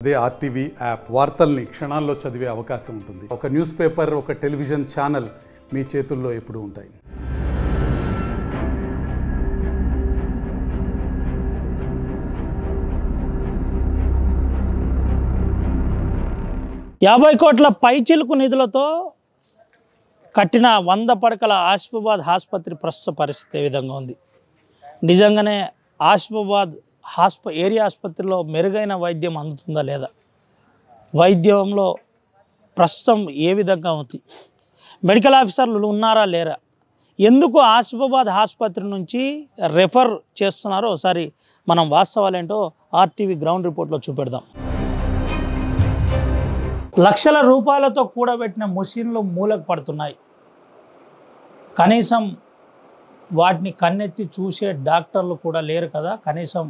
అదే RTV app వార్తల్ని క్షణాల్లో చదివే అవకాశం ఉంటుంది. ఒక న్యూస్ పేపర్, ఒక టెలివిజన్ ఛానల్ మీ చేతుల్లో ఎప్పుడూ ఉంటాయి. యాభై కోట్ల పైచిలుకు నిధులతో కట్టిన 100 పడకల ఆసిఫాబాద్ ఆసుపత్రి ప్రస్తుత పరిస్థితి ఏ విధంగా ఉంది? నిజంగానే ఆసిఫాబాద్ ఏరియా ఆసుపత్రిలో మెరుగైన వైద్యం అందుతుందా లేదా? వైద్యంలో ప్రస్తుతం ఏ విధంగా ఉంది? మెడికల్ ఆఫీసర్లు ఉన్నారా లేరా? ఎందుకు ఆసిఫాబాద్ ఆసుపత్రి నుంచి రెఫర్ చేస్తున్నారో ఒకసారి మనం వాస్తవాలేంటో ఆర్టీవీ గ్రౌండ్ రిపోర్ట్లో చూపెడదాం. లక్షల రూపాయలతో కూడబెట్టిన మెషిన్లు మూలకు పడుతున్నాయి. కనీసం వాటిని కన్నెత్తి చూసే డాక్టర్లు కూడా లేరు కదా, కనీసం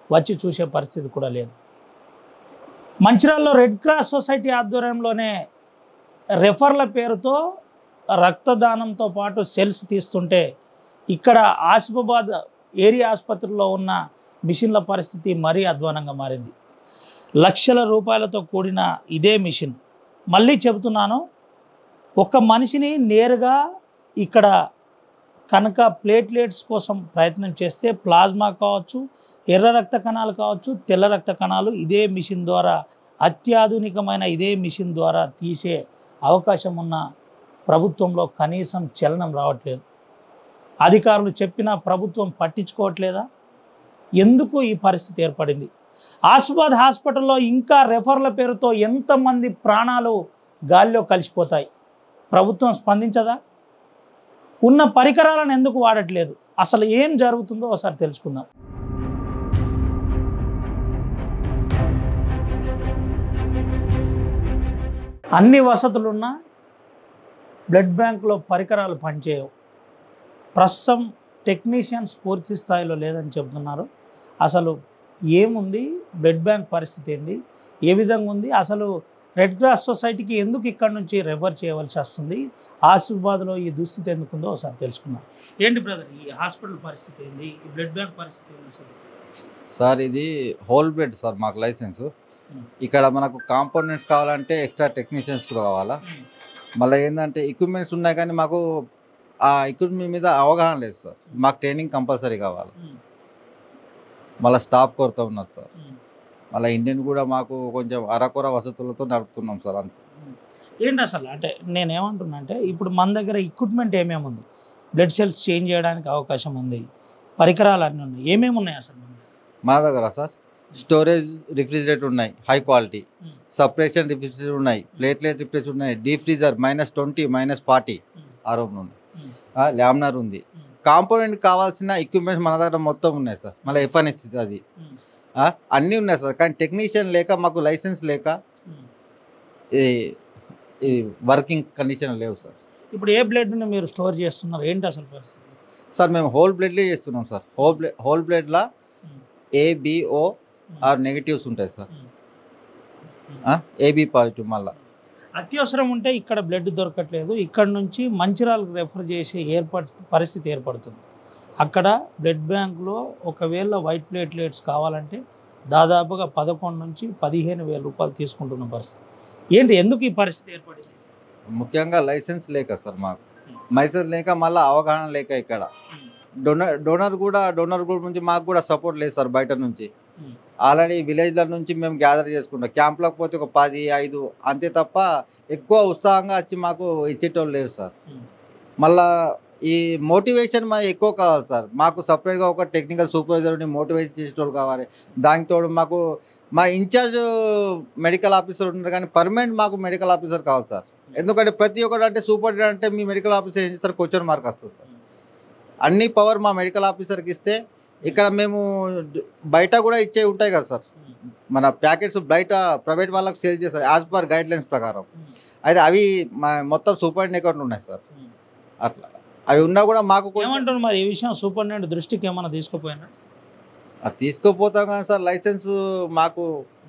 వచ్చి చూసే పరిస్థితి కూడా లేదు. మంచిర్యాలలో రెడ్ క్రాస్ సొసైటీ ఆధ్వర్యంలోనే రెఫర్ల పేరుతో రక్తదానంతో పాటు సెల్స్ తీస్తుంటే ఇక్కడ ఆసిఫాబాద్ ఏరియా ఆసుపత్రిలో ఉన్న మిషన్ల పరిస్థితి మరీ అధ్వానంగా మారింది. లక్షల రూపాయలతో కూడిన ఇదే మిషన్, మళ్ళీ చెబుతున్నాను, ఒక మనిషిని నేరుగా ఇక్కడ కనుక ప్లేట్లెట్స్ కోసం ప్రయత్నం చేస్తే ప్లాజ్మా కావచ్చు, ఎర్ర రక్త కణాలు కావచ్చు, తెల్ల రక్త కణాలు ఇదే మిషన్ ద్వారా, అత్యాధునికమైన ఇదే మిషన్ ద్వారా తీసే అవకాశం ఉన్న ప్రభుత్వంలో కనీసం చలనం రావట్లేదు. అధికారులు చెప్పినా ప్రభుత్వం పట్టించుకోవట్లేదా? ఎందుకు ఈ పరిస్థితి ఏర్పడింది? ఆసిఫాబాద్ హాస్పిటల్లో ఇంకా రెఫర్ల పేరుతో ఎంతమంది ప్రాణాలు గాలిలో కలిసిపోతాయి? ప్రభుత్వం స్పందించదా? ఉన్న పరికరాలను ఎందుకు వాడట్లేదు? అసలు ఏం జరుగుతుందో ఒకసారి తెలుసుకుందాం. అన్ని వసతులున్న బ్లడ్ బ్యాంకులో పరికరాలు పనిచేయవు. ప్రస్తుతం టెక్నీషియన్స్ పూర్తి స్థాయిలో లేదని చెబుతున్నారు. అసలు ఏముంది? బ్లడ్ బ్యాంక్ పరిస్థితి ఏంది? ఏ విధంగా ఉంది? అసలు రెడ్ క్రాస్ సొసైటీకి ఎందుకు ఇక్కడ నుంచి రెఫర్ చేయవలసి వస్తుంది? ఆసిఫాబాద్లో ఈ దుస్థితి ఎందుకుందో ఒకసారి తెలుసుకుందాం. ఏంటి బ్రదర్ ఈ హాస్పిటల్ పరిస్థితి ఏంది? ఈ బ్లడ్ బ్యాంక్ పరిస్థితి ఏంది అసలు? సార్ ఇది హోల్ బ్లడ్ సార్ మాకు లైసెన్సు. ఇక్కడ మనకు కాంపోనెంట్స్ కావాలంటే ఎక్స్ట్రా టెక్నీషియన్స్ కూడా కావాలా. మళ్ళీ ఏంటంటే ఎక్విప్మెంట్స్ ఉన్నాయి కానీ మాకు ఆ ఎక్విప్మెంట్ మీద అవగాహన లేదు సార్. మాకు ట్రైనింగ్ కంపల్సరీ కావాలి. మళ్ళీ స్టాఫ్ కొరత ఉన్నది సార్. మళ్ళీ ఇండియన్ కూడా మాకు కొంచెం అరకొర వసతులతో నడుపుతున్నాం సార్. అంతే. ఏంటి అసలు అంటే నేనేమంటున్నా అంటే ఇప్పుడు మన దగ్గర ఎక్విప్మెంట్ ఏమేమి ఉంది? బ్లడ్ సెల్స్ చేంజ్ చేయడానికి అవకాశం ఉంది, పరికరాలు అన్నీ ఉన్నాయి, ఏమేమి ఉన్నాయి అసలు మన దగ్గర సార్? స్టోరేజ్ రిఫ్రిజిరేటర్ ఉన్నాయి హై క్వాలిటీ, సపరేషన్ రిఫ్రిజిరేటర్ ఉన్నాయి, ప్లేట్లెట్ రిఫ్రిజిరేటర్ ఉన్నాయి, డీప్ ఫ్రీజర్ -20 -40 ఆ రూమ్ ఉంది, ల్యామినార్ ఉంది. కాంపోనెంట్ కావాల్సిన ఎక్విప్మెంట్స్ మన దగ్గర మొత్తం ఉన్నాయి సార్. మళ్ళీ ఎఫ్ఎన్ఎస్ అది అన్నీ ఉన్నాయి సార్. కానీ టెక్నీషియన్ లేక, మాకు లైసెన్స్ లేక ఈ వర్కింగ్ కండిషన్ లేవు సార్. ఇప్పుడు ఏ బ్లడ్ని మీరు స్టోర్ చేస్తున్నారు? ఏంటి అసలు పరిస్థితి? సార్ మేము హోల్ బ్లడ్లే చేస్తున్నాం సార్. హోల్ బ్లడ్లో ABO ఆర్ నెగిటివ్స్ ఉంటాయి సార్, AB పాజిటివ్. మళ్ళీ అత్యవసరం ఉంటే ఇక్కడ బ్లడ్ దొరకట్లేదు, ఇక్కడ నుంచి మంచిర్యాలకు రెఫర్ చేసే పరిస్థితి ఏర్పడుతుంది. అక్కడ బ్లడ్ బ్యాంకులో ఒకవేళ వైట్ ప్లేట్లెట్స్ కావాలంటే దాదాపుగా 11 నుంచి 15,000 రూపాయలు తీసుకుంటున్న పరిస్థితి. ఏంటి ఎందుకు ఈ పరిస్థితి ఏర్పడింది? ముఖ్యంగా లైసెన్స్ లేక సార్. మాకు లైసెన్స్ లేక, మళ్ళీ అవగాహన లేక, ఇక్కడ డోనర్ గ్రూప్ నుంచి మాకు కూడా సపోర్ట్ లేదు సార్. బయట నుంచి ఆల్రెడీ విలేజ్ల నుంచి మేము గ్యాదర్ చేసుకుంటాం. క్యాంప్లోకి పోతే ఒక 10, 5 అంతే తప్ప ఎక్కువ ఉత్సాహంగా వచ్చి మాకు ఇచ్చేటోళ్ళు లేరు సార్. మళ్ళా ఈ మోటివేషన్ మాకు ఎక్కువ కావాలి సార్. మాకు సపరేట్గా ఒక టెక్నికల్ సూపర్వైజర్ని మోటివేట్ చేసేటోళ్ళు కావాలి. దానికి తోడు మాకు మా ఇన్ఛార్జ్ మెడికల్ ఆఫీసర్ ఉన్నారు కానీ పర్మనెంట్ మాకు మెడికల్ ఆఫీసర్ కావాలి సార్. ఎందుకంటే ప్రతి ఒక్కటి అంటే సూపరింటెండెంట్ అంటే మీ మెడికల్ ఆఫీసర్ ఏం చేస్తారు? క్వశ్చన్ మార్క్ వస్తుంది సార్. అన్ని పవర్ మా మెడికల్ ఆఫీసర్కి ఇస్తే ఇక్కడ మేము బయట కూడా ఇచ్చే ఉంటాయి కదా సార్. మన ప్యాకెట్స్ బయట ప్రైవేట్ వాళ్ళకి సేల్ చేస్తారు యాజ్ పర్ గైడ్ లైన్స్ ప్రకారం. అయితే అవి మొత్తం సూపరింటెండెంట్ అకౌంట్ ఉన్నాయి సార్. అట్లా అవి ఉన్నా కూడా మాకు ఏమంటారు మరి ఈ విషయం? సూపరింటెండెంట్ దృష్టికి ఏమైనా తీసుకుపోయినా? అది తీసుకుపోతాం కానీ సార్ లైసెన్స్ మాకు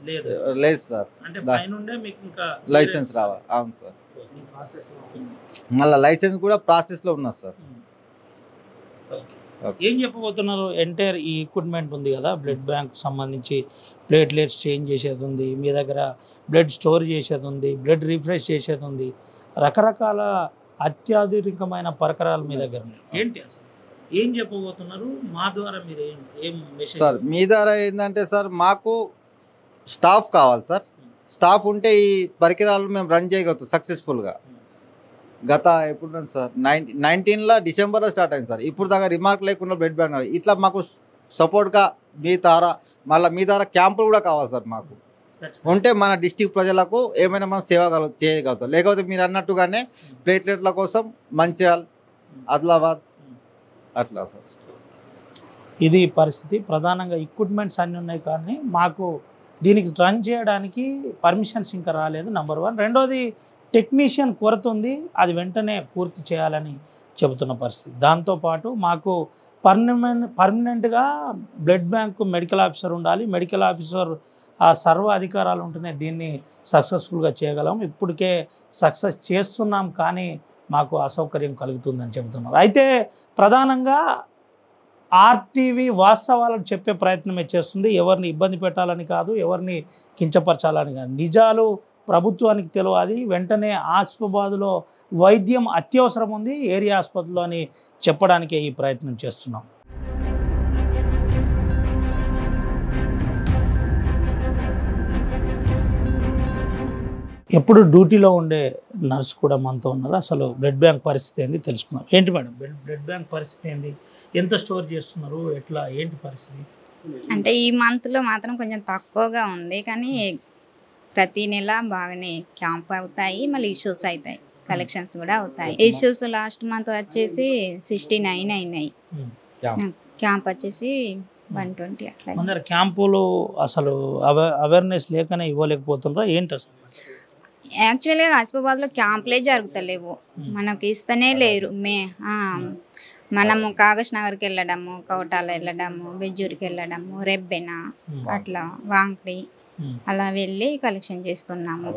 లేదు సార్. లైసెన్స్ రావాలి. అవును సార్. మళ్ళీ లైసెన్స్ కూడా ప్రాసెస్లో ఉన్నది సార్. ఏం చెప్పబోతున్నారు? ఎంటైర్ ఈ ఎక్విప్మెంట్ ఉంది కదా, బ్లడ్ బ్యాంక్ సంబంధించి ప్లేట్లెట్స్ చేంజ్ చేసేది ఉంది, మీ దగ్గర బ్లడ్ స్టోర్ చేసేది ఉంది, బ్లడ్ రిఫ్రెష్ చేసేది ఉంది, రకరకాల అత్యాధునికమైన పరికరాలు మీ దగ్గర ఉన్నాయి. ఏంటి అసలు ఏం చెప్పబోతున్నారు? మా ద్వారా మీరు ఏం మెసేజ్? సార్ మీ ద్వారా ఏంటంటే సార్ మాకు స్టాఫ్ కావాలి సార్. స్టాఫ్ ఉంటే ఈ పరికరాలు మేము రన్ చేయగలుగుతాం సక్సెస్ఫుల్గా. గత ఎప్పుడు సార్ 19లో డిసెంబర్లో స్టార్ట్ అయింది సార్. ఇప్పుడు దాకా రిమార్క్ లేకుండా బ్లడ్ బ్యాంక్ ఇట్లా మాకు సపోర్ట్గా మీ ద్వారా క్యాంపులు కూడా కావాలి సార్. మాకు ఉంటే మన డిస్టిక్ ప్రజలకు ఏమైనా మనం సేవ చేయగలుగుతాం. లేకపోతే మీరు అన్నట్టుగానే ప్లేట్లెట్ల కోసం మంచిర్యాల్, ఆదిలాబాద్ అట్లా సార్. ఇది పరిస్థితి. ప్రధానంగా ఎక్విప్మెంట్స్ అన్నీ ఉన్నాయి కానీ మాకు దీనికి రన్ చేయడానికి పర్మిషన్స్ ఇంకా రాలేదు, నెంబర్ 1. రెండోది టెక్నీషియన్ కొరత ఉంది, అది వెంటనే పూర్తి చేయాలని చెబుతున్న పరిస్థితి. దాంతోపాటు మాకు పర్మనెంట్గా బ్లడ్ బ్యాంక్ మెడికల్ ఆఫీసర్ ఉండాలి. మెడికల్ ఆఫీసర్ ఆ సర్వ అధికారాలు ఉంటేనే దీన్ని సక్సెస్ఫుల్గా చేయగలం. ఇప్పటికే సక్సెస్ చేస్తున్నాం కానీ మాకు అసౌకర్యం కలుగుతుందని చెబుతున్నారు. అయితే ప్రధానంగా ఆర్టీవీ వాస్తవాలను చెప్పే ప్రయత్నమే చేస్తుంది. ఎవరిని ఇబ్బంది పెట్టాలని కాదు, ఎవరిని కించపరచాలని కాదు. నిజాలు ప్రభుత్వానికి తెలియాలి. వెంటనే ఆసిఫాబాద్లో వైద్యం అత్యవసరం ఉంది, ఏరియా ఆసుపత్రిలో అని చెప్పడానికే ఈ ప్రయత్నం చేస్తున్నాం. ఎప్పుడు డ్యూటీలో ఉండే నర్సు కూడా మనతో ఉన్నారు. అసలు బ్లడ్ బ్యాంక్ పరిస్థితి ఏంది తెలుసుకుందాం. ఏంటి మేడం బ్లడ్ బ్యాంక్ పరిస్థితి ఏంది? ఎంత స్టోర్ చేస్తున్నారు? ఎట్లా ఏంటి పరిస్థితి? అంటే ఈ మంత్లో మాత్రం కొంచెం తక్కువగా ఉంది, కానీ ప్రతి నెల బాగానే క్యాంప్ అవుతాయి, మళ్ళీ ఇష్యూస్ అవుతాయి, కలెక్షన్స్ కూడా అవుతాయి. ఇష్యూస్ లాస్ట్ మంత్ వచ్చేసి 69 అయినాయి, క్యాంప్ వచ్చేసి 120 అట్లా. అందరు క్యాంపులు అసలు అవేర్నెస్ లేకనే ఇవ్వలేకపోతున్నారా ఏంటి అసలు? యాక్చువల్గా ఆసిఫాబాద్లో క్యాంపులే జరుగుతలేవు, మనకు ఇస్తనే లేరు. మనము కాగజ్ నగర్కి వెళ్ళడము, కౌటాల వెళ్ళడము, బెజ్జూరికి వెళ్ళడము, రెబ్బెన అట్లా వాంక్డి అలా వెళ్ళి కలెక్షన్ చేస్తున్నాము.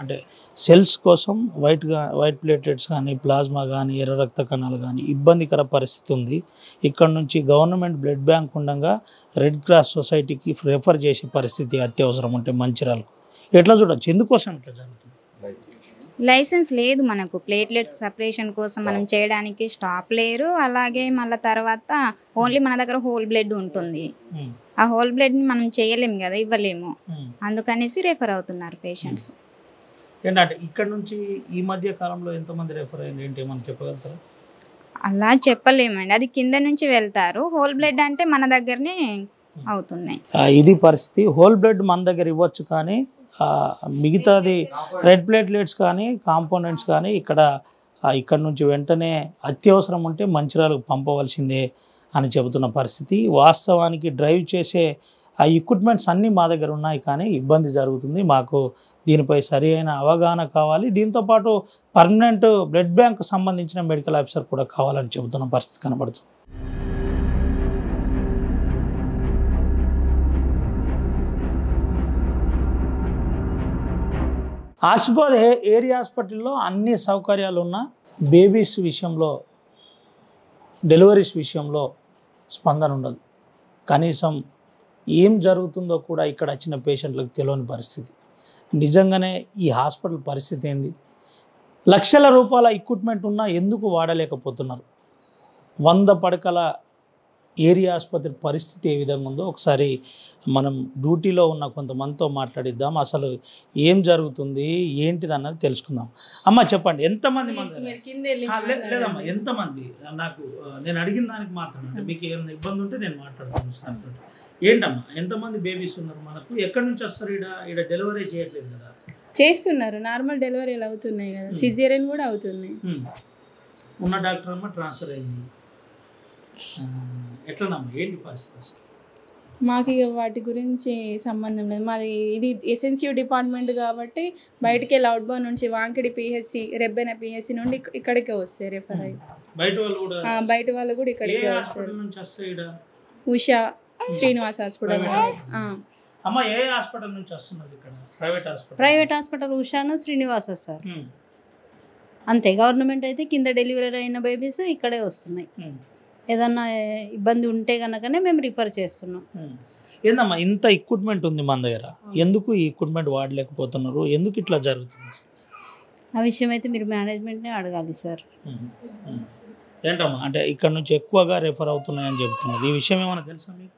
అంటే సెల్స్ కోసం వైట్ ప్లేట్లెట్స్ కానీ, ప్లాస్మా కానీ, ఎర్ర రక్త కణాలు కానీ ఇబ్బందికర పరిస్థితి ఉంది. ఇక్కడ నుంచి గవర్నమెంట్ బ్లడ్ బ్యాంక్ ఉండగా రెడ్ క్రాస్ సొసైటీకి రెఫర్ చేసే పరిస్థితి అత్యవసరం ఉంటే మంచిర్యాలకు ఎట్లా చూడొచ్చు? ఎందుకోసం ఇట్లా జరుగుతుంది? లైసెన్స్ లేదు మనకు. ప్లేట్లెట్స్ సపరేషన్ కోసం మనం చేయడానికి స్టాప్ లేరు. అలాగే మళ్ళీ తర్వాత ఓన్లీ మన దగ్గర హోల్ బ్లడ్ ఉంటుంది, ఆ హోల్ బ్లడ్ని మనం చేయలేము కదా, ఇవ్వలేము. అందుకనేసి రెఫర్ అవుతున్నారు పేషెంట్స్. ఏంటంటే ఇక్కడ నుంచి ఈ మధ్య కాలంలో ఎంతమంది రెఫర్ అయ్యింది ఏంటి ఏమని చెప్పగలుగుతారా? అలా చెప్పలేమండి, అది కింద నుంచి వెళ్తారు. హోల్ బ్లడ్ అంటే మన దగ్గరనే అవుతున్నాయి. ఇది పరిస్థితి. హోల్ బ్లడ్ మన దగ్గర ఇవ్వచ్చు కానీ మిగతాది రెడ్ ప్లేట్లెట్స్ కానీ, కాంపోనెంట్స్ కానీ ఇక్కడ నుంచి వెంటనే అత్యవసరం ఉంటే మంచిర్యాలకు పంపవలసిందే అని చెబుతున్న పరిస్థితి. వాస్తవానికి డ్రైవ్ చేసే ఆ ఎక్విప్మెంట్స్ అన్నీ మా దగ్గర ఉన్నాయి కానీ ఇబ్బంది జరుగుతుంది. మాకు దీనిపై సరి అయిన అవగాహన కావాలి. దీంతోపాటు పర్మనెంట్ బ్లడ్ బ్యాంక్ సంబంధించిన మెడికల్ ఆఫీసర్ కూడా కావాలని చెబుతున్న పరిస్థితి కనబడుతుంది. ఆసిఫాబాద్ ఏరియా హాస్పిటల్లో అన్ని సౌకర్యాలు ఉన్న బేబీస్ విషయంలో, డెలివరీస్ విషయంలో స్పందన ఉండదు. కనీసం ఏం జరుగుతుందో కూడా ఇక్కడ వచ్చిన పేషెంట్లకు తెలియని పరిస్థితి. నిజంగానే ఈ హాస్పిటల్ పరిస్థితి ఏంది? లక్షల రూపాయల ఎక్విప్మెంట్ ఉన్నా ఎందుకు వాడలేకపోతున్నారు? 100 పడకల ఏరియా ఆసుపత్రి పరిస్థితి ఏ విధంగా ఉందో ఒకసారి మనం డ్యూటీలో ఉన్న కొంతమందితో మాట్లాడిద్దాం. అసలు ఏం జరుగుతుంది ఏంటిది అన్నది తెలుసుకుందాం. అమ్మ చెప్పండి, ఎంతమంది? లేదమ్మా, ఎంతమంది? నాకు నేను అడిగిన దానికి మాత్రం, అంటే మీకు ఏమైనా ఇబ్బంది ఉంటే నేను మాట్లాడతాను సార్తో. ఏంటమ్మా ఎంతమంది బేబీస్ ఉన్నారు మనకు? ఎక్కడి నుంచి వస్తారు? ఈడ డెలివరీ చేయట్లేదు కదా? చేస్తున్నారు, నార్మల్ డెలివరీలు అవుతున్నాయి కదా, సిజేరియన్ కూడా అవుతున్నాయి. ఉన్న డాక్టర్ అమ్మ ట్రాన్స్ఫర్ అయింది. ఎట్లనమ్మా ఏంటి పరిస్థితి అసలు? మాకు ఇక వాటి గురించి సంబంధం లేదు. మాది ఇది ఎసెన్సివ్ డిపార్ట్మెంట్ కాబట్టి బయటికి వెళ్ళి అవుట్ బౌన్ నుంచి వాంకిడి పిహెచ్సి, రెబ్బెన పిహెచ్సి నుండి ఇక్కడికే వస్తాయి రెఫర్ అయ్యి. బయట వాళ్ళు కూడా ఇక్కడికే వస్తారు. Usha, Srinivas hospital. Private hospital ఉషాను శ్రీనివాస సార్. అంతే. గవర్నమెంట్ అయితే కింద డెలివరీ అయిన బేబీస్ ఇక్కడే వస్తున్నాయి. ఏదన్నా ఇబ్బంది ఉంటే కనుకనే మేము రిఫర్ చేస్తున్నాం. ఏందమ్మా ఇంత ఎక్విప్మెంట్ ఉంది మన దగ్గర, ఎందుకు ఈ ఎక్విప్మెంట్ వాడలేకపోతున్నారు, ఎందుకు ఇట్లా జరుగుతుంది? ఆ విషయం అయితే మీరు మేనేజ్మెంట్నే అడగాలి సార్. ఏంటమ్మా అంటే ఇక్కడ నుంచి ఎక్కువగా రెఫర్ అవుతున్నాయని చెప్తున్నారు, ఈ విషయం ఏమైనా తెలుసా మీకు?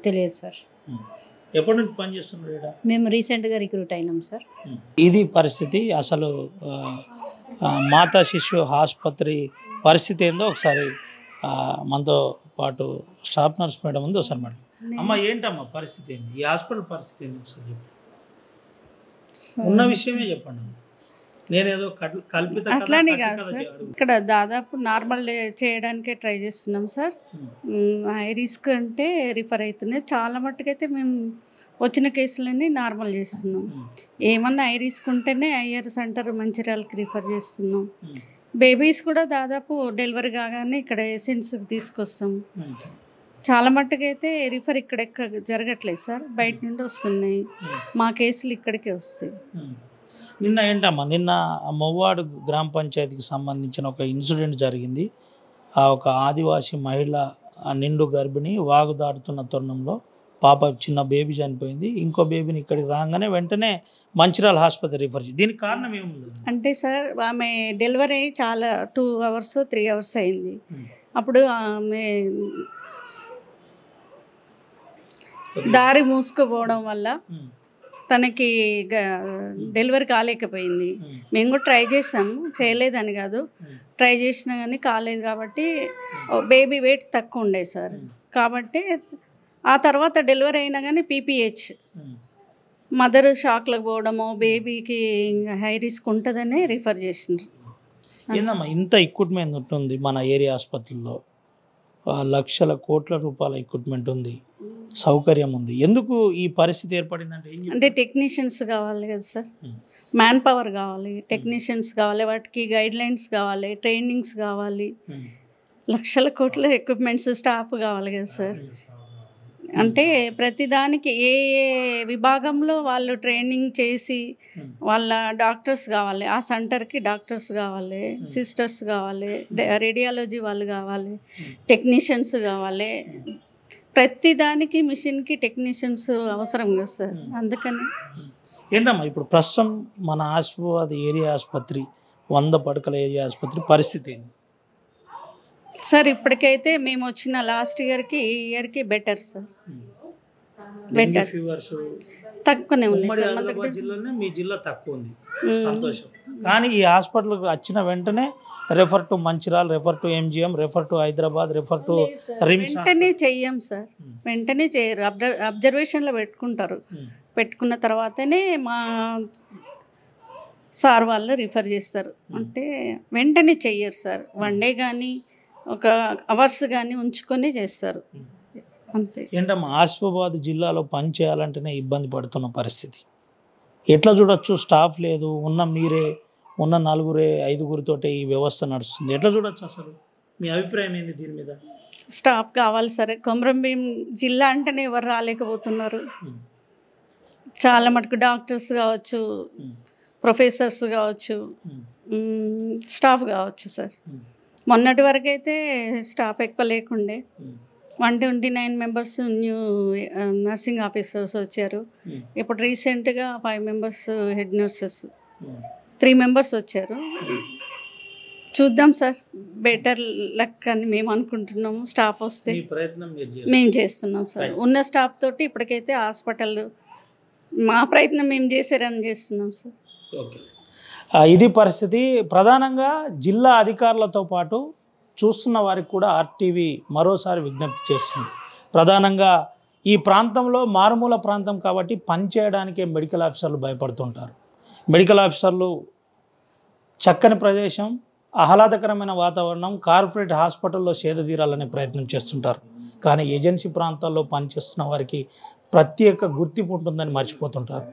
తెలియదు సార్. ఎప్పటి నుంచి పనిచేస్తున్నారు ఇక్కడ? మేము రీసెంట్గా రిక్రూట్ అయినాం సార్. ఇది పరిస్థితి. అసలు మాతా శిశు ఆసుపత్రి పరిస్థితి ఏందో ఒకసారి మనతో పాటు స్టాఫ్ నర్స్ మేడం ఉంది, ఒకసారి మేడం. అమ్మ ఏంటమ్మా పరిస్థితి ఏంటి, ఈ హాస్పిటల్ పరిస్థితి ఏంటి ఒకసారి చెప్పండి, ఉన్న విషయమే చెప్పండి. నేనేదో కల్పిత అట్లానే కాదు సార్, ఇక్కడ దాదాపు నార్మల్ చేయడానికే ట్రై చేస్తున్నాం సార్. హై రిస్క్ అంటే రిఫర్ అవుతున్నాయి చాలా మట్టుకైతే. మేము వచ్చిన కేసులన్నీ నార్మల్ చేస్తున్నాం. ఏమన్నా హై రిస్క్ ఉంటేనే ఐఆర్ సెంటర్ మంచిర్యాలకి రిఫర్ చేస్తున్నాం. బేబీస్ కూడా దాదాపు డెలివరీ కాగానే ఇక్కడ ఎసెన్స్కి తీసుకొస్తాం. చాలా మట్టుకైతే రిఫర్ ఇక్కడ జరగట్లేదు సార్, బయట నుండి వస్తున్నాయి. మా కేసులు ఇక్కడికే వస్తాయి. నిన్న ఏంటమ్మా, నిన్న మొవ్వాడు గ్రామ పంచాయతీకి సంబంధించిన ఒక ఇన్సిడెంట్ జరిగింది. ఒక ఆదివాసీ మహిళ నిండు గర్భిణి వాగు దాటుతున్న తరుణంలో పాప చిన్న బేబీ చనిపోయింది. ఇంకో బేబీని ఇక్కడికి రాగానే వెంటనే మంచిర్యాల ఆసుపత్రి రిఫర్ చేసి, దీనికి కారణం ఏముంది అంటే సార్, ఆమె డెలివరీ చాలా 2 hours 3 hours అయింది. అప్పుడు ఆమె దారి మూసుకుపోవడం వల్ల తనకి డెలివరీ కాలేకపోయింది. మేము కూడా ట్రై చేసాము, చేయలేదని కాదు, ట్రై చేసినా కానీ కాలేదు. కాబట్టి బేబీ వెయిట్ తక్కువ ఉండే సార్. కాబట్టి ఆ తర్వాత డెలివరీ అయినా కానీ పీపీహెచ్ మదర్ షాక్లకు పోవడము, బేబీకి హై రిస్క్ ఉంటుందని రిఫర్ చేసినారు. ఏందమ్మా ఇంత ఎక్విప్మెంట్ ఉంటుంది మన ఏరియా ఆసుపత్రుల్లో, లక్షల కోట్ల రూపాయల ఎక్విప్మెంట్ ఉంది, సౌకర్యం ఉంది, ఎందుకు ఈ పరిస్థితి ఏర్పడిందంటే? అంటే టెక్నీషియన్స్ కావాలి కదా సార్, మ్యాన్ పవర్ కావాలి, టెక్నీషియన్స్ కావాలి, వాటికి గైడ్ లైన్స్ కావాలి, ట్రైనింగ్స్ కావాలి, లక్షల కోట్ల ఎక్విప్మెంట్స్, స్టాఫ్ కావాలి కదా సార్. అంటే ప్రతిదానికి ఏ ఏ విభాగంలో వాళ్ళు ట్రైనింగ్ చేసి వాళ్ళ డాక్టర్స్ కావాలి, ఆ సెంటర్కి డాక్టర్స్ కావాలి, సిస్టర్స్ కావాలి, రేడియాలజీ వాళ్ళు కావాలి, టెక్నీషియన్స్ కావాలి. ప్రతిదానికి మిషన్కి టెక్నీషియన్స్ అవసరం కదా సార్. అందుకని ఏంటమ్మా ఇప్పుడు ప్రస్తుతం మన ఆసిఫాబాద్ ఏరియా ఆసుపత్రి 100 పడకల ఏరియా ఆసుపత్రి పరిస్థితి ఏంటి సార్? ఇప్పటికైతే మేము వచ్చిన లాస్ట్ ఇయర్కి ఈ ఇయర్కి బెటర్ సార్, బెటర్. తక్కువనే ఉంది సార్. మన దగ్గర జిల్లానే మీ జిల్లా తక్కువ ఉంది, సంతోషం. కానీ ఈ హాస్పిటల్కి వచ్చిన వెంటనే refer to Mancherial, refer to MGM, refer to Hyderabad, refer to RIMS. వెంటనే చెయ్యం సార్, వెంటనే చేయరు. అబ్జర్వేషన్లో పెట్టుకుంటారు. పెట్టుకున్న తర్వాతనే మా సార్ వాళ్ళు రిఫర్ చేస్తారు. అంటే వెంటనే చెయ్యరు సార్, 1 day కానీ ఒక అవర్స్ కానీ ఉంచుకొని చేస్తారు అంతే. ఏంటమ్మా ఆసిఫాబాద్ జిల్లాలో పని చేయాలంటేనే ఇబ్బంది పడుతున్న పరిస్థితి ఎట్లా చూడొచ్చు? స్టాఫ్ లేదు, ఉన్న 4-5 ఈ వ్యవస్థ నడుస్తుంది, ఎట్లా చూడొచ్చు అసలు? మీ అభిప్రాయం ఏంటి దీని మీద? స్టాఫ్ కావాలి సార్. కొమరంభీం జిల్లా అంటేనే ఎవరు రాలేకపోతున్నారు. చాలా మటుకు డాక్టర్స్ కావచ్చు, ప్రొఫెసర్స్ కావచ్చు, స్టాఫ్ కావచ్చు సార్. మొన్నటి వరకు అయితే స్టాఫ్ ఎక్కువ లేకుండే. 129 members న్యూ నర్సింగ్ ఆఫీసర్స్ వచ్చారు. ఇప్పుడు రీసెంట్గా 5 members హెడ్ నర్సెస్, 3 members వచ్చారు. చూద్దాం సార్, బెటర్ లక్ అని మేము అనుకుంటున్నాము. స్టాఫ్ వస్తే మేము చేస్తున్నాం సార్. ఉన్న స్టాఫ్ తోటి ఇప్పటికైతే హాస్పిటల్ మా ప్రయత్నం మేము చేసారని చేస్తున్నాం సార్. ఓకే, ఇది పరిస్థితి. ప్రధానంగా జిల్లా అధికారులతో పాటు చూస్తున్న వారికి కూడా ఆర్టీవీ మరోసారి విజ్ఞప్తి చేస్తుంది. ప్రధానంగా ఈ ప్రాంతంలో మారుమూల ప్రాంతం కాబట్టి పనిచేయడానికే మెడికల్ ఆఫీసర్లు భయపడుతుంటారు. మెడికల్ ఆఫీసర్లు చక్కని ప్రదేశం, ఆహ్లాదకరమైన వాతావరణం, కార్పొరేట్ హాస్పిటల్లో సేదతీరాలనే ప్రయత్నం చేస్తుంటారు. కానీ ఏజెన్సీ ప్రాంతాల్లో పనిచేస్తున్న వారికి ప్రత్యేక గుర్తింపు ఉంటుందని మర్చిపోతుంటారు.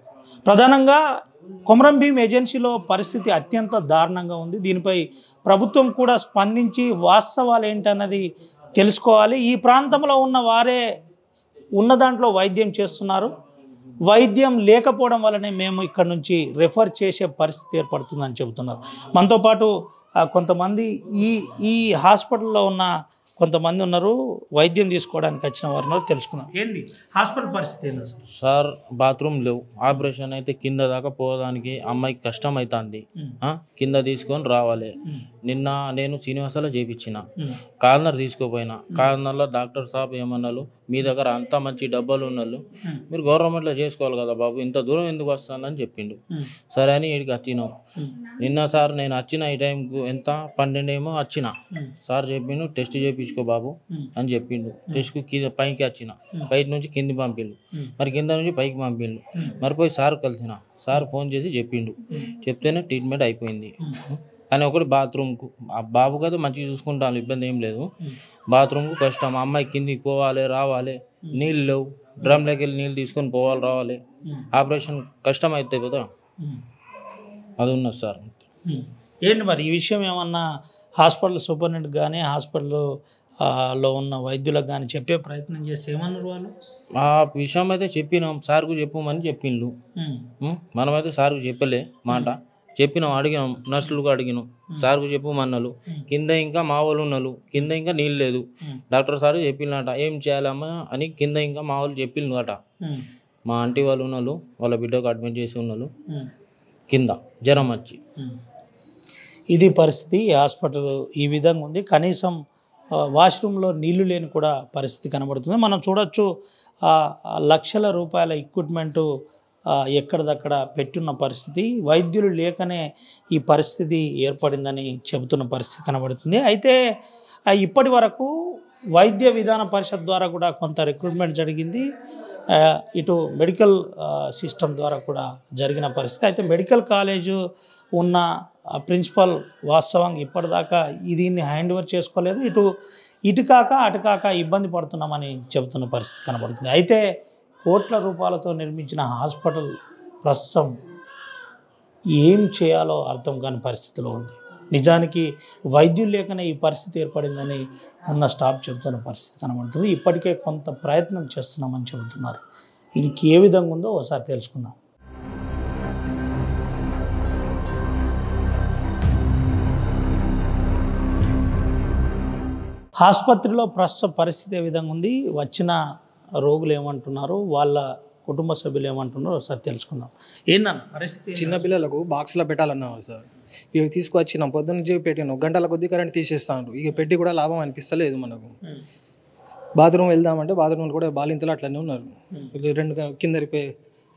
ప్రధానంగా కొమరంభీం ఏజెన్సీలో పరిస్థితి అత్యంత దారుణంగా ఉంది. దీనిపై ప్రభుత్వం కూడా స్పందించి వాస్తవాలు ఏంటన్నది తెలుసుకోవాలి. ఈ ప్రాంతంలో ఉన్న వారే ఉన్న దాంట్లో వైద్యం చేస్తున్నారు. వైద్యం లేకపోవడం వల్లనే మేము ఇక్కడ నుంచి రెఫర్ చేసే పరిస్థితి ఏర్పడుతుందని చెబుతున్నారు. మనతో పాటు కొంతమంది ఈ హాస్పిటల్లో ఉన్న కొంతమంది ఉన్నారు వైద్యం తీసుకోవడానికి వచ్చిన వారు ఉన్నారు, తెలుసుకున్నాం. ఏంటి హాస్పిటల్ పరిస్థితి ఏంది అసలు? సార్ బాత్రూమ్ లేవు, ఆపరేషన్ అయితే కింద దాకా పోవడానికి అమ్మాయికి కష్టం అవుతుంది. కింద తీసుకొని రావాలి. నిన్న నేను శ్రీనివాసలో చేయించిన, కార్నర్ తీసుకోపోయినా, కార్నర్లో డాక్టర్ సాబ్ ఏమన్నారు, మీ దగ్గర అంత మంచి డబ్బాలు ఉన్నోళ్ళు మీరు గవర్నమెంట్లో చేసుకోవాలి కదా బాబు, ఇంత దూరం ఎందుకు వస్తానని చెప్పిండు. సరే అని ఇక్కడికి వచ్చినాం. నిన్న సార్ నేను వచ్చిన ఈ టైంకు ఎంత 12 ఏమో వచ్చిన. సార్ చెప్పిండు టెస్ట్ చేయించుకో బాబు అని చెప్పిండు. టెస్ట్కు పైకి వచ్చిన, బయట నుంచి కింది పంపిండు, మరి కింద నుంచి పైకి పంపిండు. మరి పోయి సార్ కలిసిన, సార్ ఫోన్ చేసి చెప్పిండు, చెప్తేనే ట్రీట్మెంట్ అయిపోయింది. కానీ ఒకటి బాత్రూమ్కు, ఆ బాబు కదా మంచిగా చూసుకుంటాను, ఇబ్బంది ఏం లేదు. బాత్రూమ్కు కష్టం, అమ్మాయి కిందికి పోవాలి రావాలి, నీళ్ళు లేవు, డ్రమ్లోకి వెళ్ళి నీళ్ళు తీసుకొని పోవాలి రావాలి, ఆపరేషన్ కష్టం అవుతాయి కదా, అది ఉన్నది సార్. ఏంటి మరి ఈ విషయం ఏమన్నా హాస్పిటల్ సూపరింటెండెంట్ కానీ హాస్పిటల్లో ఉన్న వైద్యులకు కానీ చెప్పే ప్రయత్నం చేస్తే ఏమన్నారు వాళ్ళు? ఆ విషయం అయితే చెప్పినాం, సార్కు చెప్పమని చెప్పిండు. మనమైతే సార్కు చెప్పలే మాట, చెప్పినాం, అడిగినాం, నర్సులకు అడిగినాం, సార్కు చెప్పమన్నారు. కింద ఇంకా మా వాళ్ళు ఉన్నారు, కింద ఇంకా నీళ్ళు లేదు. డాక్టర్ సార్ చెప్పినట ఏం చేయాలమ్మా అని, కింద ఇంకా మా వాళ్ళు చెప్పిండు అట. మా ఆంటీ వాళ్ళు ఉన్నారు, వాళ్ళ బిడ్డకు అడ్మిట్ చేసి ఉన్నారు, కింద జ్వరం వచ్చి. ఇది పరిస్థితి. హాస్పిటల్ ఈ విధంగా ఉంది. కనీసం వాష్రూమ్లో నీళ్లు లేని కూడా పరిస్థితి కనబడుతుంది. మనం చూడొచ్చు లక్షల రూపాయల ఎక్విప్మెంటు ఎక్కడిదక్కడ పెట్టున్న పరిస్థితి, వైద్యులు లేకనే ఈ పరిస్థితి ఏర్పడిందని చెబుతున్న పరిస్థితి కనబడుతుంది. అయితే ఇప్పటి వరకు వైద్య విధాన పరిషత్ ద్వారా కూడా కొంత రిక్రూట్మెంట్ జరిగింది, ఇటు మెడికల్ సిస్టమ్ ద్వారా కూడా జరిగిన పరిస్థితి. అయితే మెడికల్ కాలేజు ఉన్న ప్రిన్సిపల్ వాస్తవంగా ఇప్పటిదాకా దీన్ని హ్యాండ్ ఓవర్ చేసుకోలేదు. ఇటు కాక అటు కాక ఇబ్బంది పడుతున్నామని చెబుతున్న పరిస్థితి కనబడుతుంది. అయితే కోట్ల రూపాయలతో నిర్మించిన హాస్పిటల్ ప్రస్తుతం ఏం చేయాలో అర్థం కాని పరిస్థితిలో ఉంది. నిజానికి వైద్యులు లేకనే ఈ పరిస్థితి ఏర్పడిందని ఉన్న స్టాఫ్ చెబుతున్న పరిస్థితి కనబడుతుంది. ఇప్పటికే కొంత ప్రయత్నం చేస్తున్నామని చెబుతున్నారు. ఇంకే విధంగా ఉందో ఒకసారి తెలుసుకుందాం. ఆసుపత్రిలో ప్రస్తుత పరిస్థితి ఏ విధంగా ఉంది, వచ్చిన రోగులు ఏమంటున్నారు, వాళ్ళ కుటుంబ సభ్యులు ఏమంటున్నారో ఒకసారి తెలుసుకుందాం. ఏంటన్నా పరిస్థితి? చిన్నపిల్లలకు బాక్స్లో పెట్టాలన్నారు సార్, ఇవి తీసుకువచ్చినాం, పొద్దున్న నుంచి పెట్టినాం, గంటల కొద్ది కరెంట్ తీసేస్తాను, ఇక పెట్టి కూడా లాభం అనిపిస్తలేదు మనకు. బాత్రూమ్ వెళ్దామంటే బాత్రూమ్లు కూడా బాలింతలు అట్లనే ఉన్నారు, 2 కింద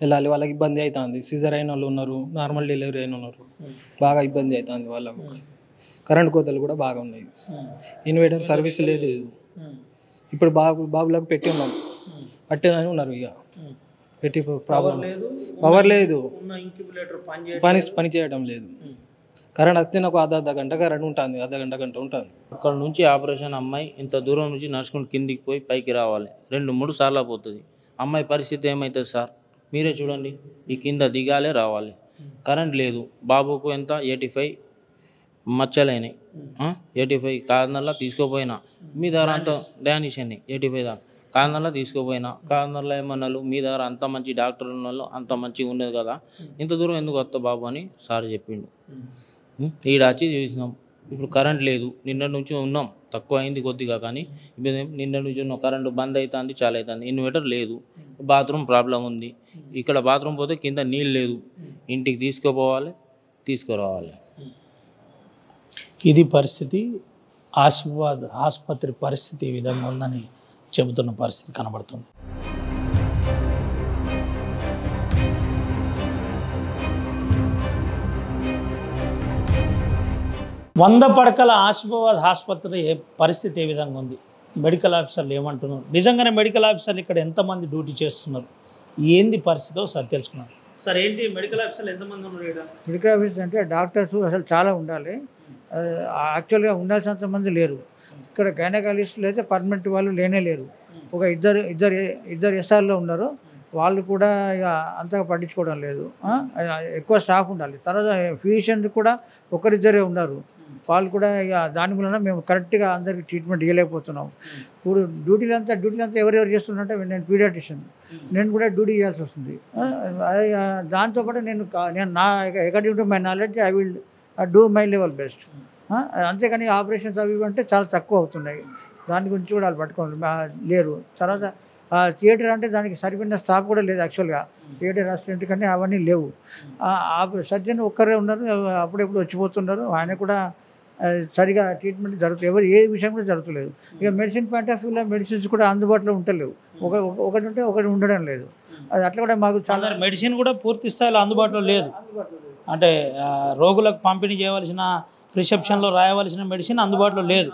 వెళ్ళాలి, వాళ్ళకి ఇబ్బంది అవుతుంది. సిజర్ అయిన వాళ్ళు ఉన్నారు, నార్మల్ డెలివరీ అయిన ఉన్నారు, బాగా ఇబ్బంది అవుతుంది వాళ్ళకు. కరెంట్ కోతలు కూడా బాగా ఉన్నాయి, ఇన్వర్టర్ సర్వీస్ లేదు. ఇప్పుడు బాబులకు పెట్టి ఉన్నాం, అట్టేనని ఉన్నారు, ఇక పెట్టి ప్రాబ్లం, పవర్ లేదు, పని చేయడం లేదు. కరెంట్ వస్తే నాకు అర్ధ గంట కరెంట్ ఉంటుంది, గంట ఉంటుంది. అక్కడ నుంచి ఆపరేషన్ అమ్మాయి ఇంత దూరం నుంచి నడుచుకుంటూ కిందికి పోయి పైకి రావాలి, 2-3 సార్లు పోతుంది. అమ్మాయి పరిస్థితి ఏమవుతుంది సార్ మీరే చూడండి, ఈ కింద దిగాలే రావాలి, కరెంట్ లేదు. బాబుకు ఎంత 85 మచ్చలైనాయి, 85 కార్నర్లో తీసుకోపోయినా, మీ దగ్గర అంత డానిష్ అని 85 దాకా కార్నర్లో తీసుకోపోయినా, కార్నర్లో ఏమన్నారు, మీ దగ్గర అంత మంచి డాక్టర్ ఉన్న వాళ్ళు అంత మంచిగా ఉండేది కదా, ఇంత దూరం ఎందుకు వస్తా బాబు అని సార్ చెప్పిండు. ఈడ వచ్చి చూసినాం, ఇప్పుడు కరెంట్ లేదు, నిన్న నుంచి ఉన్నాం, తక్కువ అయింది కొద్దిగా, కానీ ఇప్పుడు నిన్న నుంచి ఉన్నాం, కరెంటు బంద్ అవుతుంది, చాలా అవుతుంది, ఇన్వర్టర్ లేదు, బాత్రూమ్ ప్రాబ్లం ఉంది. ఇక్కడ బాత్రూమ్ పోతే కింద నీళ్ళు లేదు, ఇంటికి తీసుకుపోవాలి, తీసుకురావాలి. ఇది పరిస్థితి. ఆసిఫాబాద్ ఆసుపత్రి పరిస్థితి ఈ విధంగా ఉందని చెబుతున్న పరిస్థితి కనబడుతుంది. వంద పడకల ఆసిఫాబాద్ ఆసుపత్రి పరిస్థితి ఏ విధంగా ఉంది, మెడికల్ ఆఫీసర్లు ఏమంటున్నారు, నిజంగానే మెడికల్ ఆఫీసర్లు ఇక్కడ ఎంతమంది డ్యూటీ చేస్తున్నారు, ఏంది పరిస్థితి ఒకసారి తెలుసుకున్నారు. సార్ ఏంటి మెడికల్ ఆఫీసర్లు ఎంతమంది ఉన్నారు ఇక్కడ? మెడికల్ ఆఫీసర్ అంటే డాక్టర్స్ అసలు చాలా ఉండాలి, యాక్చువల్గా ఉండాల్సినంత మంది లేరు. ఇక్కడ గైనకాలజిస్టులు అయితే పర్మనెంట్ వాళ్ళు లేనే లేరు, ఒక ఇద్దరు ఎస్ఆర్లో ఉన్నారు, వాళ్ళు కూడా ఇక అంతగా పట్టించుకోవడం లేదు. ఎక్కువ స్టాఫ్ ఉండాలి. తర్వాత ఫిజిషియన్స్ కూడా ఒకరిద్దరే ఉన్నారు, వాళ్ళు కూడా ఇక దాని వలన మేము కరెక్ట్గా అందరికీ ట్రీట్మెంట్ ఇవ్వలేకపోతున్నాం. ఇప్పుడు డ్యూటీలు అంతా ఎవరెవరు చేస్తున్నారంటే నేను పీడియాట్రిషియన్, నేను కూడా డ్యూటీ చేయాల్సి వస్తుంది. దాంతోపాటు నేను నా according to my knowledge I will do my level best. అంతేకాని ఆపరేషన్స్ అవి అంటే చాలా తక్కువ అవుతున్నాయి. దాని గురించి కూడా వాళ్ళు పట్టుకోండి లేరు. తర్వాత థియేటర్ అంటే దానికి సరిపోయిన స్టాఫ్ కూడా లేదు యాక్చువల్గా, థియేటర్ అసిస్టెంట్ కానీ అవన్నీ లేవు. సర్జన్ ఒక్కరే ఉన్నారు, అప్పుడెప్పుడు వచ్చిపోతున్నారు. ఆయన కూడా సరిగా ట్రీట్మెంట్ జరుగుతుంది, ఎవరు ఏ విషయం కూడా జరుగుతలేదు. ఇక మెడిసిన్ పాయింట్ ఆఫ్ వ్యూలో మెడిసిన్స్ కూడా అందుబాటులో ఉండలేవు, ఒకటి ఉంటే ఒకటి ఉండడం లేదు. అది అట్లా కూడా మాకు చాలా మెడిసిన్ కూడా పూర్తి స్థాయిలో అందుబాటులో లేదు. అంటే రోగులకు పంపిణీ చేయవలసిన ప్రిస్క్రిప్షన్లో రాయవలసిన మెడిసిన్ అందుబాటులో లేదు.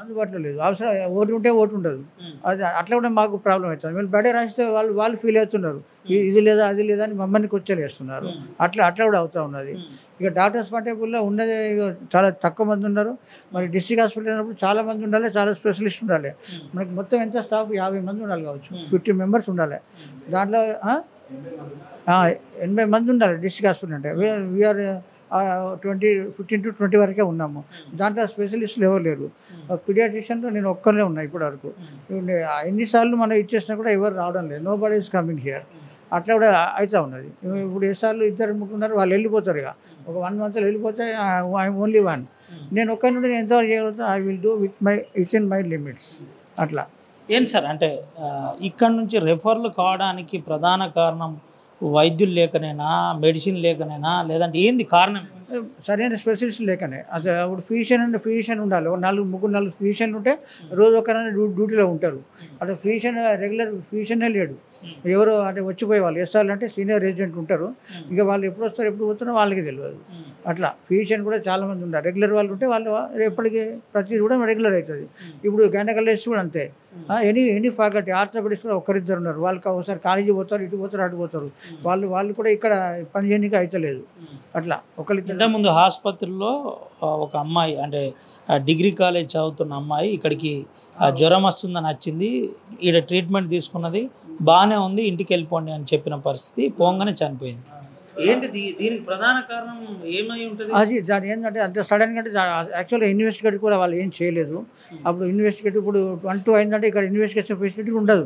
అవసరం ఒకటి ఉంటే ఒకటి ఉండదు. అది అట్లా కూడా మాకు ప్రాబ్లం అవుతుంది. వీళ్ళు బయట రాస్తే వాళ్ళు ఫీల్ అవుతున్నారు, ఇది లేదా అది లేదా అని మమ్మల్ని కూర్చొలేస్తున్నారు. అట్లా కూడా అవుతూ ఉన్నది. ఇక డాక్టర్స్ పాయింట్లో ఉన్నది చాలా తక్కువ మంది ఉన్నారు. మరి డిస్ట్రిక్ట్ హాస్పిటల్ అయినప్పుడు చాలా మంది ఉండాలి, చాలా స్పెషలిస్ట్ ఉండాలి. మనకి మొత్తం ఎంత స్టాఫ్ 50 మంది ఉండాలి కావచ్చు, 50 మెంబర్స్ ఉండాలి. దాంట్లో 80 మంది ఉండాలి డిస్ట్రిక్ట్ హాస్పిటల్ అంటే. వీఆర్ 15 to 20 వరకే ఉన్నాము. దాంట్లో స్పెషలిస్టులు ఎవరు లేరు. పీడియాట్రిషియన్లో నేను ఒక్కనే ఉన్నా ఇప్పటి వరకు. ఎన్నిసార్లు మనం ఇచ్చేసినా కూడా ఎవరు రావడం లేదు, nobody is coming here. అట్లా కూడా అవుతూ ఉన్నది. ఇప్పుడు ఎన్నిసార్లు 2 ఉన్నారు, వాళ్ళు వెళ్ళిపోతారు. ఇక ఒక 1 monthలో వెళ్ళిపోతే ఐఎమ్ ఓన్లీ వన్. నేను ఒక్కరి నుండి ఎంతవరకు చేయగలుగుతాను, I will do with in my limits. అట్లా ఏంటి సార్, అంటే ఇక్కడ నుంచి రెఫర్లు కావడానికి ప్రధాన కారణం వైద్యులు లేకనేనా, మెడిసిన్ లేకనేనా, లేదంటే ఏంది కారణం? సరైన స్పెషలిస్ట్ లేకనే. అసలు ఇప్పుడు ఫిజిషియన్ ఉండాలి. 4 ఫిజిషియన్లు ఉంటే రోజు ఒకరైనా డ్యూటీలో ఉంటారు. అట్లా రెగ్యులర్ ఫిజిషియనే లేడు. ఎవరు అంటే వచ్చిపోయే వాళ్ళు ఎస్ఆర్లు అంటే సీనియర్ రెసిడెంట్ ఉంటారు. ఇక వాళ్ళు ఎప్పుడు వస్తారు ఎప్పుడు పోతారో వాళ్ళకి తెలియదు. అట్లా ఫిజిషియన్ కూడా చాలామంది ఉన్నారు. రెగ్యులర్ వాళ్ళు ఉంటే వాళ్ళు ఎప్పటికీ ప్రతిదీ కూడా రెగ్యులర్ అవుతుంది. ఇప్పుడు గైనకాలజిస్ట్ కూడా అంతే. ఎనీ ఫ్యాకల్టీ ఆర్థోపెడిక్స్ కూడా ఒకరిద్దరు ఉన్నారు. వాళ్ళకి ఒకసారి కాలేజీ పోతారు, ఇటు పోతారు, అటు పోతారు. వాళ్ళు కూడా ఇక్కడ పని చేయడానికి అవుతలేదు. అట్లా ఇంతకుముందు ఆసుపత్రిలో ఒక అమ్మాయి, అంటే డిగ్రీ కాలేజ్ చదువుతున్న అమ్మాయి ఇక్కడికి జ్వరం వస్తుందని వచ్చింది, ఈడ ట్రీట్మెంట్ తీసుకున్నది, బాగానే ఉంది, ఇంటికి వెళ్ళిపోండి అని చెప్పిన పరిస్థితి, పోగానే చనిపోయింది. ఏంటి దీనికి ప్రధాన కారణం ఏమై ఉంటుంది? అది దాని ఏంటంటే అంత సడన్గా అంటే యాక్చువల్గా ఇన్వెస్టిగేట్ కూడా వాళ్ళు ఏం చేయలేదు. అప్పుడు ఇన్వెస్టిగేట్ ఇప్పుడు 1-2 అయిందంటే ఇక్కడ ఇన్వెస్టిగేషన్ ఫెసిలిటీ ఉండదు.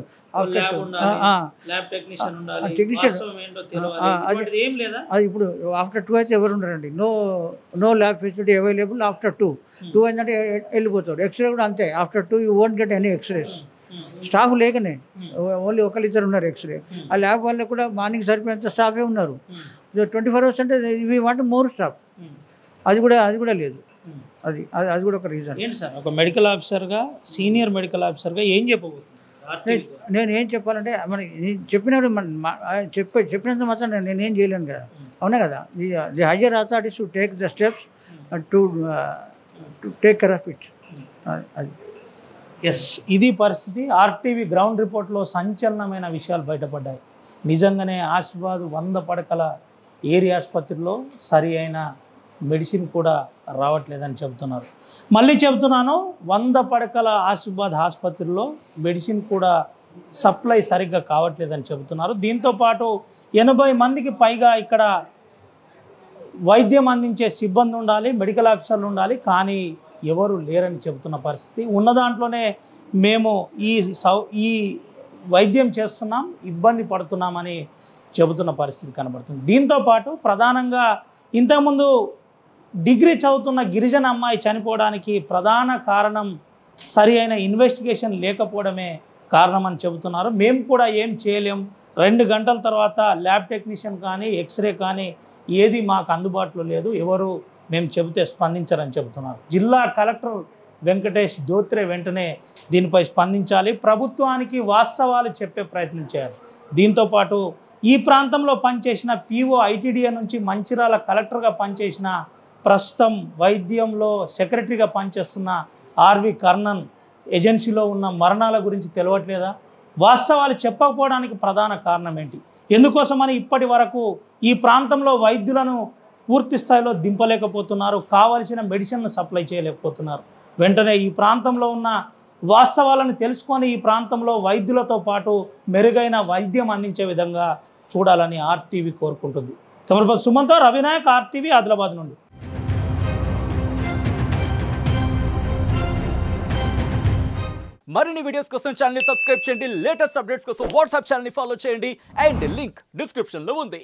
అది ఇప్పుడు ఆఫ్టర్ 2 అయితే ఎవరు ఉండరండి. No lab facility available after 2 అయిందంటే వెళ్ళిపోతారు. ఎక్స్రే కూడా అంతే, after 2 you won't get any x rays. Staff లేకనే ఓన్లీ 1-2 ఉన్నారు ఎక్స్రే. ఆ ల్యాబ్ వాళ్ళకి కూడా మార్నింగ్ సరిపోయేంత స్టాఫే ఉన్నారు. 24 hours అంటే వీ వాంట్ మోర్ స్టాఫ్. అది కూడా లేదు. అది కూడా ఒక రీజన్. ఏంటి సార్, ఒక మెడికల్ ఆఫీసర్గా, సీనియర్ మెడికల్ ఆఫీసర్గా ఏం చెప్పబోతుంది? నేను ఏం చెప్పాలంటే మనకి చెప్పినప్పుడు చెప్పినంత మాత్రం నేనేం చేయలేను కదా, అవునా కదా. The higher authorities to take the steps to take care of it. అది ఇది పరిస్థితి. ఆర్టీవీ గ్రౌండ్ రిపోర్ట్లో సంచలనమైన విషయాలు బయటపడ్డాయి. నిజంగానే ఆసిఫాబాద్ 100 పడకల ఏరియా ఆసుపత్రిలో సరి అయిన మెడిసిన్ కూడా రావట్లేదని చెబుతున్నారు. మళ్ళీ చెబుతున్నాను, 100 పడకల ఆసిఫాబాద్ ఆసుపత్రిలో మెడిసిన్ కూడా సప్లై సరిగ్గా కావట్లేదని చెబుతున్నారు. దీంతోపాటు 80 మందికి పైగా ఇక్కడ వైద్యం అందించే సిబ్బంది ఉండాలి, మెడికల్ ఆఫీసర్లు ఉండాలి, కానీ ఎవరు లేరని చెబుతున్న పరిస్థితి. ఉన్న దాంట్లోనే మేము ఈ వైద్యం చేస్తున్నాం, ఇబ్బంది పడుతున్నామని చెబుతున్న పరిస్థితి కనబడుతుంది. దీంతోపాటు ప్రధానంగా ఇంతకుముందు డిగ్రీ చదువుతున్న గిరిజన అమ్మాయి చనిపోవడానికి ప్రధాన కారణం సరి అయిన ఇన్వెస్టిగేషన్ లేకపోవడమే కారణమని చెబుతున్నారు. మేము కూడా ఏం చేయలేం, 2 గంటల తర్వాత ల్యాబ్ టెక్నీషియన్ కానీ ఎక్స్రే కానీ ఏది మాకు అందుబాటులో లేదు, ఎవరు మేము చెబితే స్పందించారని చెబుతున్నారు. జిల్లా కలెక్టర్ వెంకటేష్ దోత్రే వెంటనే దీనిపై స్పందించాలి, ప్రభుత్వానికి వాస్తవాలు చెప్పే ప్రయత్నం చేయాలి. దీంతోపాటు ఈ ప్రాంతంలో పనిచేసిన పీఓ ఐటీడీఏ నుంచి మంచిర్యాల కలెక్టర్గా పనిచేసిన, ప్రస్తుతం వైద్యంలో సెక్రటరీగా పనిచేస్తున్న ఆర్వి కర్ణన్ ఏజెన్సీలో ఉన్న మరణాల గురించి తెలియట్లేదా? వాస్తవాలు చెప్పకపోవడానికి ప్రధాన కారణం ఏంటి? ఎందుకోసమని ఇప్పటి వరకు ఈ ప్రాంతంలో వైద్యులను పూర్తి స్థాయిలో దింపలేకపోతున్నారు, కావలసిన మెడిసిన్ను సప్లై చేయలేకపోతున్నారు. వెంటనే ఈ ప్రాంతంలో ఉన్న వాస్తవాలను తెలుసుకొని ఈ ప్రాంతంలో వైద్యులతో పాటు మెరుగైన వైద్యం అందించే విధంగా చూడాలని ఆర్టీవీ కోరుకుంటుంది. కెమెరాపర్సన్ సుమన్తో రవినాయక్, ఆర్టీవీ, ఆదిలాబాద్ నుండి. మరిన్ని వీడియోస్ కోసం ఛానల్ ని సబ్స్క్రైబ్ చేయండి. లేటెస్ట్ అప్డేట్స్ కోసం వాట్సాప్ ఛానల్ ని ఫాలో చేయండి. అండ్ లింక్ డిస్క్రిప్షన్ లో ఉంది.